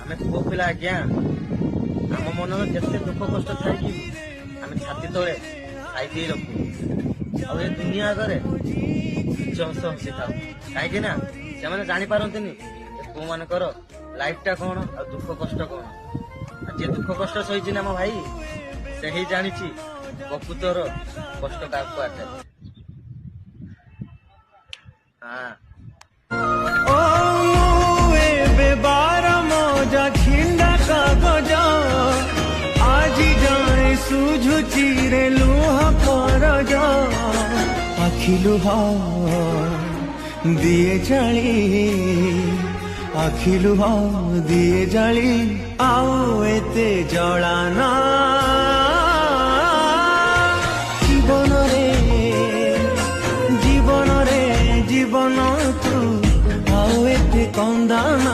ଆମେ ପୁଅ ପିଲା ଆଜ୍ଞା, ଆମ ମନର ଯେତେ ଦୁଃଖ କଷ୍ଟ ଥାଏ କି ଆମେ ଛାତି ତଳେ ସାଇତି ରଖୁ, ଆଉ ଏ ଦୁନିଆ ଆଗରେ କିଛି ହସ ହସିଥାଉ। କାହିଁକି ନା ସେମାନେ ଜାଣିପାରନ୍ତିନି ଯେ ପୁଅ ମାନଙ୍କର ଲାଇଫ ଟା କଣ ଆଉ ଦୁଃଖ କଷ୍ଟ କଣ। ଆଉ ଯିଏ ଦୁଃଖ କଷ୍ଟ ସହିଛି ନା ମୋ ଭାଇ, ସେ ହିଁ ଜାଣିଛି ପ୍ରକୃତର କଷ୍ଟ କାହାକୁ କୁହାଯାଏ। ହଁ ଓ ମୁଁ ଏବେ ବାରମଜା ଛିଣ୍ଡା କାଗଜ ଆଜି ଯାଏ ସୁଝୁଛି ରେ ଲୁହ କରଜ ଆଖି ଲୁହ ଦିଏ ଜାଳି ଆଖି ଲୁହ ଦିଏ ଜାଳି ଆଉ ଏତେ ଜଳାନା ଜୀବନରେ ଜୀବନରେ ଜୀବନ ତୁ ଆଉ ଏତେ କନ୍ଦାନା